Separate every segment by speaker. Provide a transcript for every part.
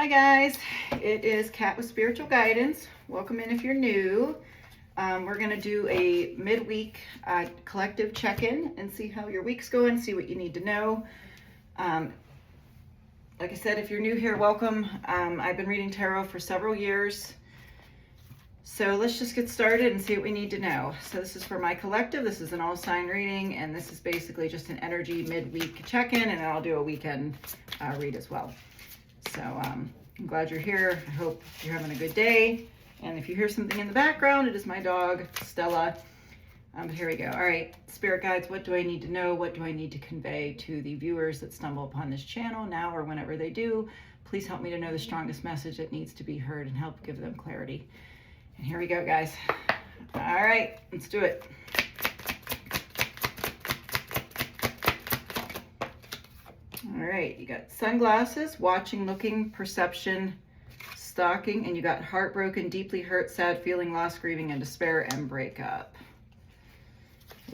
Speaker 1: Hi guys, it is Kat with Spiritual Guidance. Welcome in if you're new. We're going to do a midweek collective check-in and see how your week's going, see what you need to know. Like I said, if you're new here, welcome. I've been reading tarot for several years. So let's just get started and see what we need to know. So this is for my collective. This is an all sign reading, and this is basically just an energy midweek check-in, and then I'll do a weekend read as well. So I'm glad you're here. I hope you're having a good day. And if you hear something in the background, it is my dog, Stella. But here we go. All right, spirit guides, what do I need to know? What do I need to convey to the viewers that stumble upon this channel now or whenever they do? Please help me to know the strongest message that needs to be heard and help give them clarity. And here we go, guys. All right, let's do it. All right, you got sunglasses, watching, looking, perception, stalking, and you got heartbroken, deeply hurt, sad, feeling, loss, grieving, and despair, and breakup.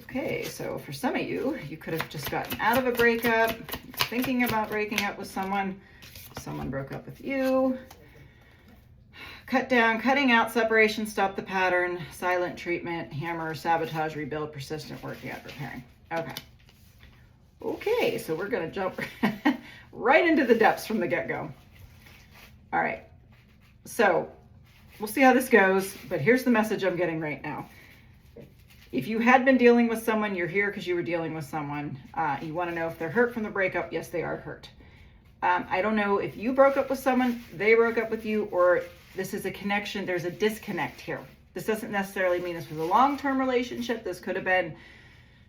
Speaker 1: Okay, so for some of you, you could have just gotten out of a breakup, thinking about breaking up with someone broke up with you. Cut down, cutting out, separation, stop the pattern, silent treatment, hammer, sabotage, rebuild, persistent, working out, repairing. Okay, so we're going to jump right into the depths from the get-go. All right, so we'll see how this goes, but here's the message I'm getting right now. If you had been dealing with someone, you're here because you were dealing with someone. You want to know if they're hurt from the breakup. Yes, they are hurt. I don't know if you broke up with someone, they broke up with you, or this is a connection. There's a disconnect here. This doesn't necessarily mean this was a long-term relationship. This could have been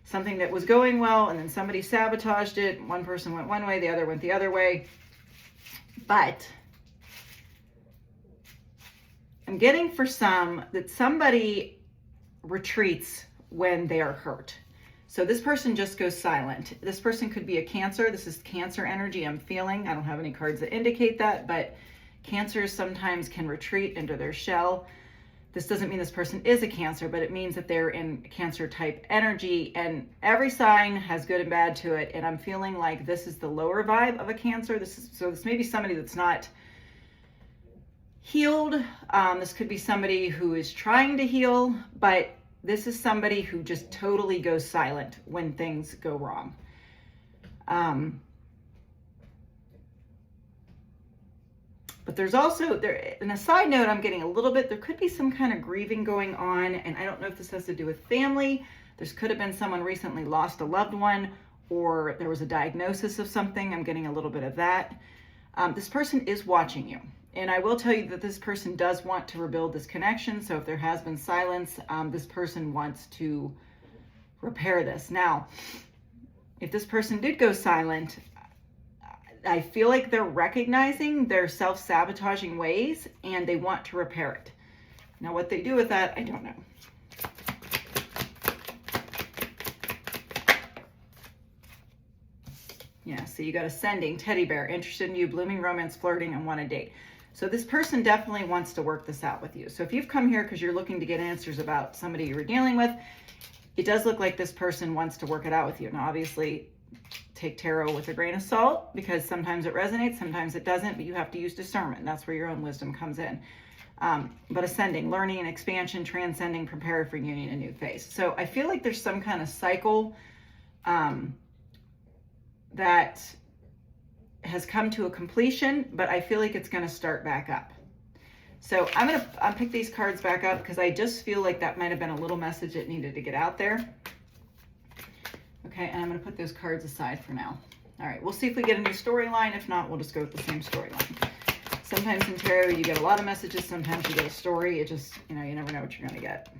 Speaker 1: something that was going well, and then somebody sabotaged it. One person went one way, the other went the other way. But I'm getting for some that somebody retreats when they are hurt. So this person just goes silent. This person could be a Cancer. This is Cancer energy I'm feeling. I don't have any cards that indicate that, but Cancers sometimes can retreat into their shell. This doesn't mean this person is a Cancer, but it means that they're in Cancer type energy, and every sign has good and bad to it. And I'm feeling like this is the lower vibe of a Cancer. This may be somebody that's not healed. This could be somebody who is trying to heal, but this is somebody who just totally goes silent when things go wrong. But there's also, in a side note, I'm getting a little bit, there could be some kind of grieving going on, and I don't know if this has to do with family. This could have been someone recently lost a loved one, or there was a diagnosis of something. I'm getting a little bit of that. This person is watching you, and I will tell you that this person does want to rebuild this connection. So if there has been silence, this person wants to repair this. Now, if this person did go silent, I feel like they're recognizing their self-sabotaging ways and they want to repair it. Now, what they do with that, I don't know. Yeah, so you got Ascending, Teddy Bear, interested in you, blooming romance, flirting, and want a date. So this person definitely wants to work this out with you. So if you've come here because you're looking to get answers about somebody you were dealing with, it does look like this person wants to work it out with you. Now, obviously, take tarot with a grain of salt, because sometimes it resonates, sometimes it doesn't, but you have to use discernment. That's where your own wisdom comes in. But Ascending, learning and expansion, transcending, prepare for union, a new phase. So I feel like there's some kind of cycle that has come to a completion, but I feel like it's going to start back up. So I'm going to pick these cards back up because I just feel like that might have been a little message that needed to get out there. Okay, and I'm going to put those cards aside for now. All right, we'll see if we get a new storyline. If not, we'll just go with the same storyline. Sometimes in tarot, you get a lot of messages. Sometimes you get a story. It just, you never know what you're going to get.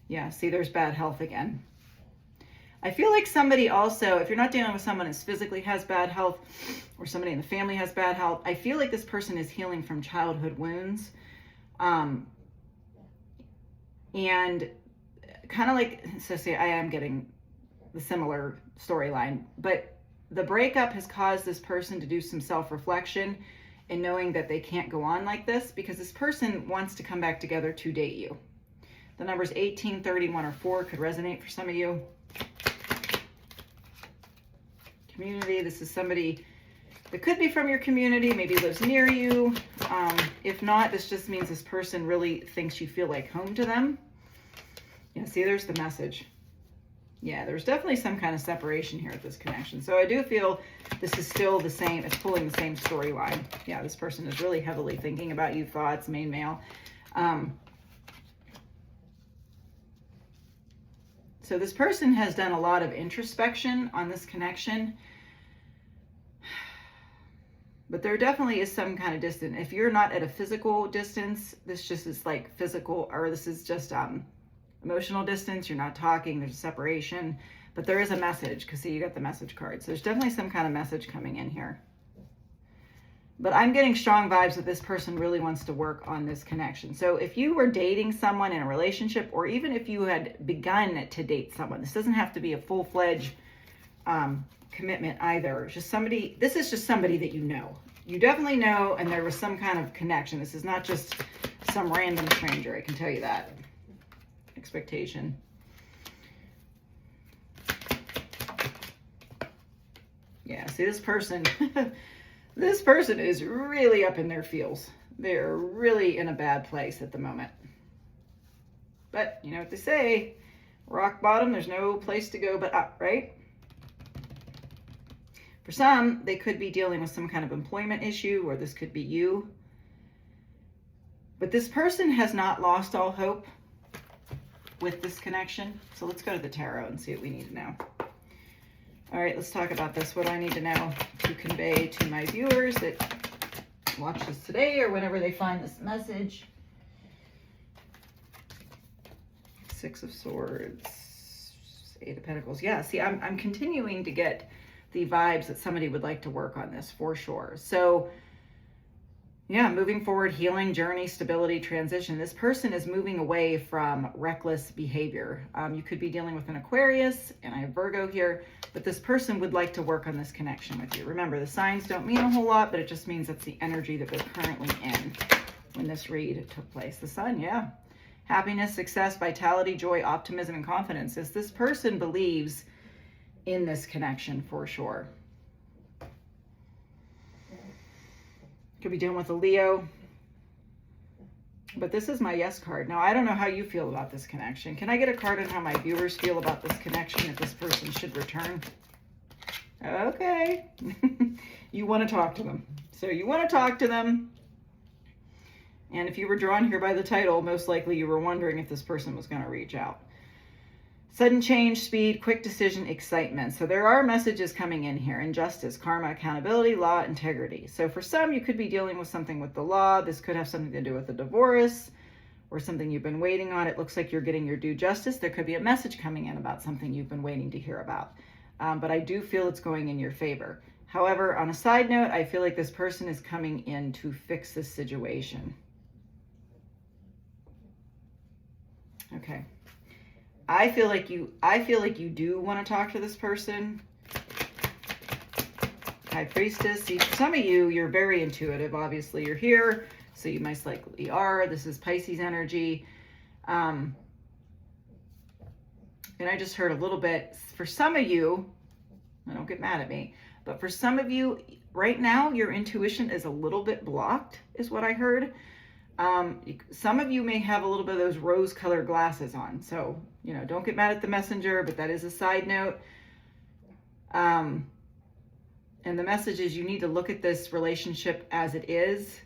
Speaker 1: Yeah, see, there's bad health again. I feel like somebody also, if you're not dealing with someone who physically has bad health, or somebody in the family has bad health, I feel like this person is healing from childhood wounds. And kind of like, so see, I am getting the similar storyline, but the breakup has caused this person to do some self-reflection and knowing that they can't go on like this, because this person wants to come back together to date you. The numbers 18, 31, or 4 could resonate for some of you. Community, this is somebody that could be from your community, maybe lives near you. If not, this just means this person really thinks you feel like home to them. Yeah, see, there's the message. Yeah, there's definitely some kind of separation here at this connection. So I do feel this is still the same, it's pulling the same storyline. Yeah, this person is really heavily thinking about you, thoughts, main male. So this person has done a lot of introspection on this connection. But there definitely is some kind of distance. If you're not at a physical distance, this just is like physical, or this is just emotional distance. You're not talking, there's a separation, but there is a message, because see, you got the message cards. So there's definitely some kind of message coming in here. But I'm getting strong vibes that this person really wants to work on this connection. So if you were dating someone in a relationship, or even if you had begun to date someone, this doesn't have to be a full-fledged commitment either. It's just somebody, this is just somebody that you know. You definitely know, and there was some kind of connection. This is not just some random stranger, I can tell you that. Expectation. Yeah, see, this person, this person is really up in their feels. They're really in a bad place at the moment. But you know what they say, rock bottom, there's no place to go but up, right? For some, they could be dealing with some kind of employment issue, or this could be you. But this person has not lost all hope with this connection. So let's go to the tarot and see what we need to know. All right, let's talk about this. What do I need to know to convey to my viewers that watch this today or whenever they find this message? Six of Swords, Eight of Pentacles. Yeah, see, I'm continuing to get the vibes that somebody would like to work on this for sure. So yeah, moving forward, healing, journey, stability, transition. This person is moving away from reckless behavior. You could be dealing with an Aquarius, and I have Virgo here, but this person would like to work on this connection with you. Remember, the signs don't mean a whole lot, but it just means that's the energy that they're currently in when this read took place. The Sun, yeah. Happiness, success, vitality, joy, optimism, and confidence. As this person believes in this connection for sure. Could be dealing with a Leo. But this is my yes card. Now, I don't know how you feel about this connection. Can I get a card on how my viewers feel about this connection, if this person should return? Okay. You want to talk to them. So you want to talk to them. And if you were drawn here by the title, most likely you were wondering if this person was going to reach out. Sudden change, speed, quick decision, excitement. So there are messages coming in here. Injustice, karma, accountability, law, integrity. So for some, you could be dealing with something with the law. This could have something to do with a divorce or something you've been waiting on. It looks like you're getting your due justice. There could be a message coming in about something you've been waiting to hear about. But I do feel it's going in your favor. However, on a side note, I feel like this person is coming in to fix this situation. Okay. I feel like you do want to talk to this person. High Priestess. See, for some of you, you're very intuitive. Obviously, you're here, so you most likely are. This is Pisces energy. And I just heard a little bit, for some of you, don't get mad at me, but for some of you, right now, your intuition is a little bit blocked, is what I heard. Some of you may have a little bit of those rose-colored glasses on. So, you know, don't get mad at the messenger, but that is a side note. And the message is you need to look at this relationship as it is.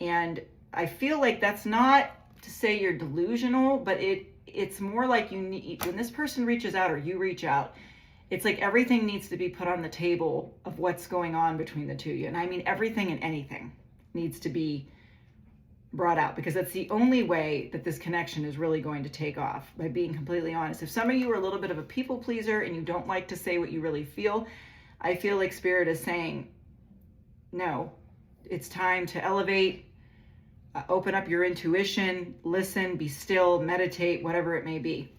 Speaker 1: And I feel like that's not to say you're delusional, but it's more like you need, when this person reaches out or you reach out, it's like everything needs to be put on the table of what's going on between the two of you. And I mean, everything and anything needs to be brought out, because that's the only way that this connection is really going to take off, by being completely honest. If some of you are a little bit of a people pleaser and you don't like to say what you really feel, I feel like Spirit is saying, no, it's time to elevate, open up your intuition, listen, be still, meditate, whatever it may be.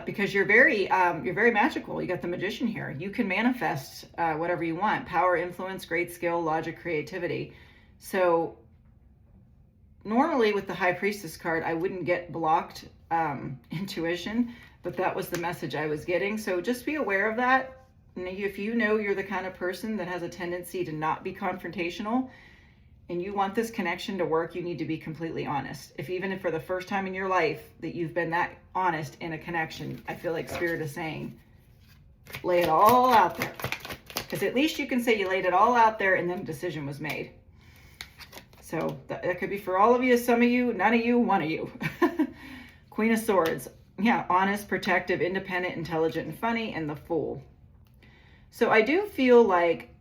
Speaker 1: Because you're very magical. You got the Magician here. You can manifest whatever you want. Power, influence, great skill, logic, creativity. So normally with the High Priestess card, I wouldn't get blocked intuition, but that was the message I was getting. So just be aware of that. if you know you're the kind of person that has a tendency to not be confrontational and you want this connection to work, you need to be completely honest. Even if for the first time in your life that you've been that honest in a connection, I feel like Spirit is saying, lay it all out there. Because at least you can say you laid it all out there and then a decision was made. So that could be for all of you, some of you, none of you, one of you. Queen of Swords. Yeah, honest, protective, independent, intelligent, and funny, and the Fool. So I do feel like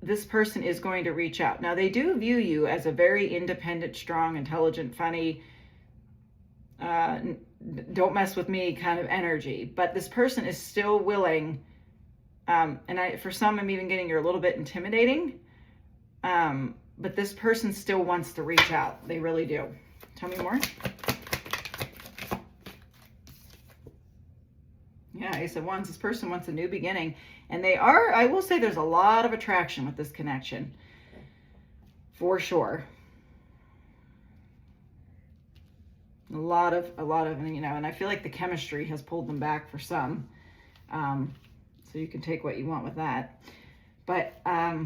Speaker 1: this person is going to reach out. Now, they do view you as a very independent, strong, intelligent, funny, don't mess with me kind of energy. But this person is still willing, for some, I'm even getting you're a little bit intimidating. But this person still wants to reach out. They really do. Tell me more. Yeah, Ace of Wands, this person wants a new beginning. And they are, I will say there's a lot of attraction with this connection. For sure. A lot of, and I feel like the chemistry has pulled them back for some. So you can take what you want with that. But I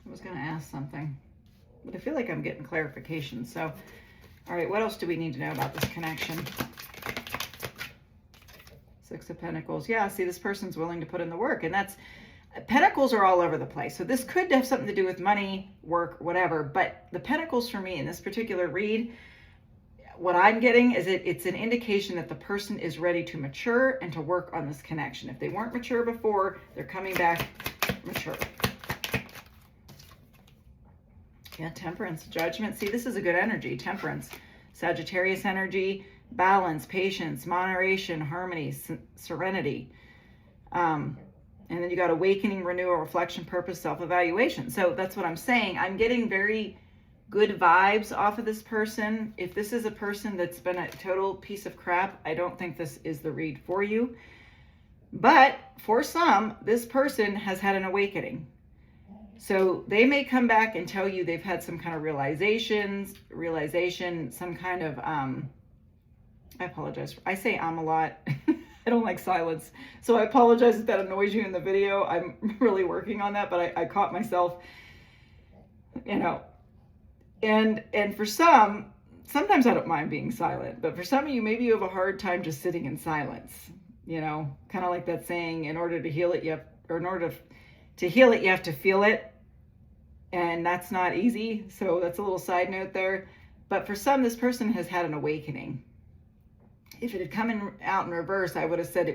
Speaker 1: was going to ask something. But I feel like I'm getting clarification. So, all right, what else do we need to know about this connection? Six of Pentacles. Yeah, see, this person's willing to put in the work. And that's, Pentacles are all over the place. So this could have something to do with money, work, whatever. But the Pentacles for me in this particular read, what I'm getting is it's an indication that the person is ready to mature and to work on this connection. If they weren't mature before, they're coming back mature. Yeah, Temperance, Judgment. See, this is a good energy. Temperance, Sagittarius energy, balance, patience, moderation, harmony, serenity. And then you got awakening, renewal, reflection, purpose, self-evaluation. So that's what I'm saying. I'm getting very good vibes off of this person. If this is a person that's been a total piece of crap, I don't think this is the read for you. But for some, this person has had an awakening. So they may come back and tell you they've had some kind of realization, some kind of, I apologize. I say a lot. I don't like silence. So I apologize if that annoys you in the video. I'm really working on that, but I caught myself, and for some, sometimes I don't mind being silent, but for some of you, maybe you have a hard time just sitting in silence, kind of like that saying, in order to heal it, to heal it, you have to feel it. And that's not easy. So that's a little side note there. But for some, this person has had an awakening. If it had come out in reverse, I would have said they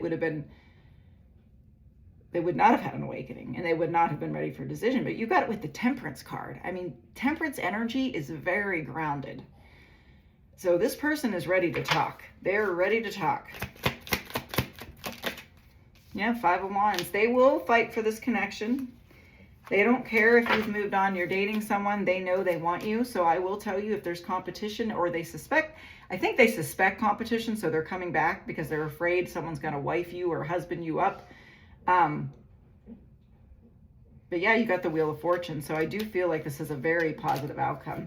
Speaker 1: would not have had an awakening and they would not have been ready for a decision. But you got it with the Temperance card. I mean, Temperance energy is very grounded. So this person is ready to talk. They're ready to talk. Yeah, Five of Wands. They will fight for this connection. They don't care if you've moved on, you're dating someone, they know they want you. So I will tell you if there's competition or they suspect, I think they suspect competition, so they're coming back because they're afraid someone's going to wife you or husband you up. But yeah, you got the Wheel of Fortune. So I do feel like this is a very positive outcome.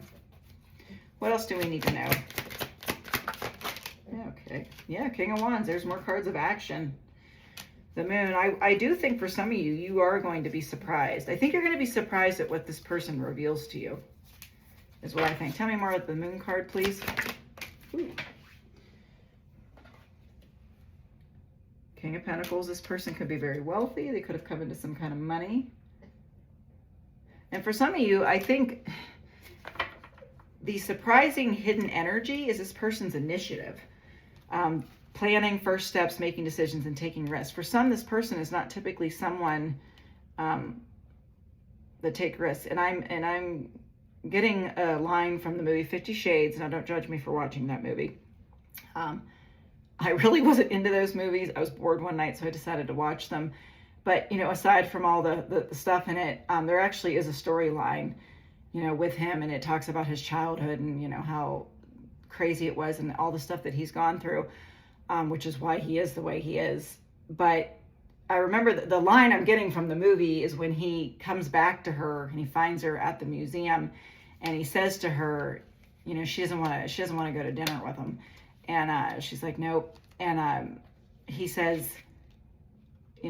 Speaker 1: What else do we need to know? Okay. Yeah, King of Wands. There's more cards of action. The Moon. I do think for some of you, you are going to be surprised. I think you're going to be surprised at what this person reveals to you, is what I think. Tell me more about the Moon card, please. Ooh. King of Pentacles. This person could be very wealthy. They could have come into some kind of money. And for some of you, I think the surprising hidden energy is this person's initiative. Planning first steps, making decisions, and taking risks. For some, this person is not typically someone that take risks. And I'm getting a line from the movie 50 Shades. Now, don't judge me for watching that movie. I really wasn't into those movies. I was bored one night, so I decided to watch them. But, aside from all the stuff in it, there actually is a storyline, with him. And it talks about his childhood and, how crazy it was and all the stuff that he's gone through. Which is why he is the way he is. But I remember the line I'm getting from the movie is when he comes back to her and he finds her at the museum and he says to her, she doesn't want to go to dinner with him. And she's like, nope. And he says,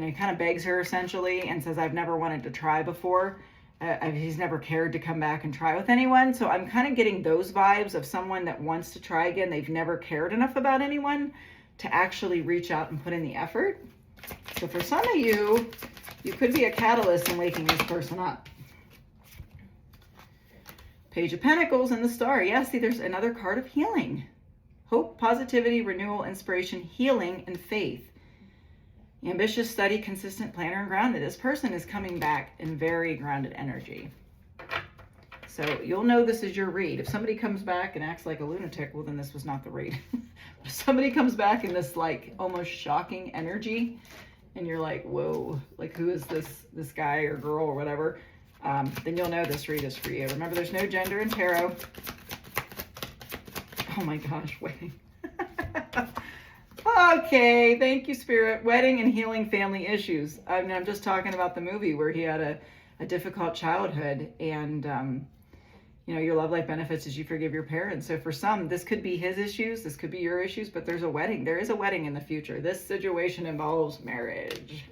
Speaker 1: he kind of begs her essentially and says, I've never wanted to try before. He's never cared to come back and try with anyone. So I'm kind of getting those vibes of someone that wants to try again. They've never cared enough about anyone to actually reach out and put in the effort. So for some of you, you could be a catalyst in waking this person up. Page of Pentacles and the Star. Yeah, see, there's another card of healing. Hope, positivity, renewal, inspiration, healing, and faith. Ambitious, steady, consistent, planner, and grounded. This person is coming back in very grounded energy. So you'll know this is your read. If somebody comes back and acts like a lunatic, well, then this was not the read. If somebody comes back in this like almost shocking energy, and you're like, whoa, like who is this guy or girl or whatever, then you'll know this read is for you. Remember, there's no gender in tarot. Oh my gosh, wedding. Okay, thank you, Spirit. Wedding and healing family issues. I mean, I'm just talking about the movie where he had a difficult childhood, and your love life benefits as you forgive your parents. So for some, this could be his issues, this could be your issues, but there's a wedding. There is a wedding in the future. This situation involves marriage.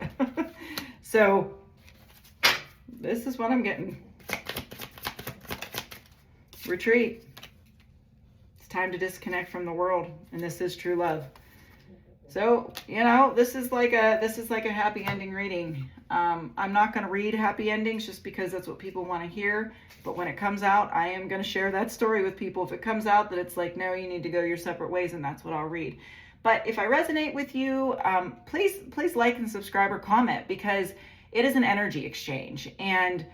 Speaker 1: So this is what I'm getting. Retreat. It's time to disconnect from the world, and this is true love. So, this is like a happy ending reading. I'm not going to read happy endings just because that's what people want to hear. But when it comes out, I am going to share that story with people. If it comes out that it's like, no, you need to go your separate ways, and that's what I'll read. But if I resonate with you, please like and subscribe or comment, because it is an energy exchange. And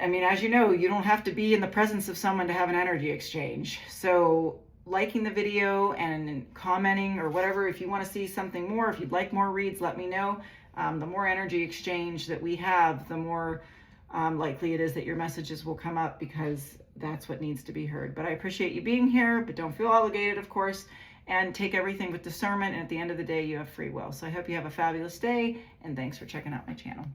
Speaker 1: I mean, as you know, you don't have to be in the presence of someone to have an energy exchange. So liking the video and commenting or whatever, if you want to see something more, if you'd like more reads, let me know. The more energy exchange that we have, the more likely it is that your messages will come up, because that's what needs to be heard. But I appreciate you being here, but don't feel obligated, of course, and take everything with discernment. And at the end of the day, you have free will. So I hope you have a fabulous day, and thanks for checking out my channel.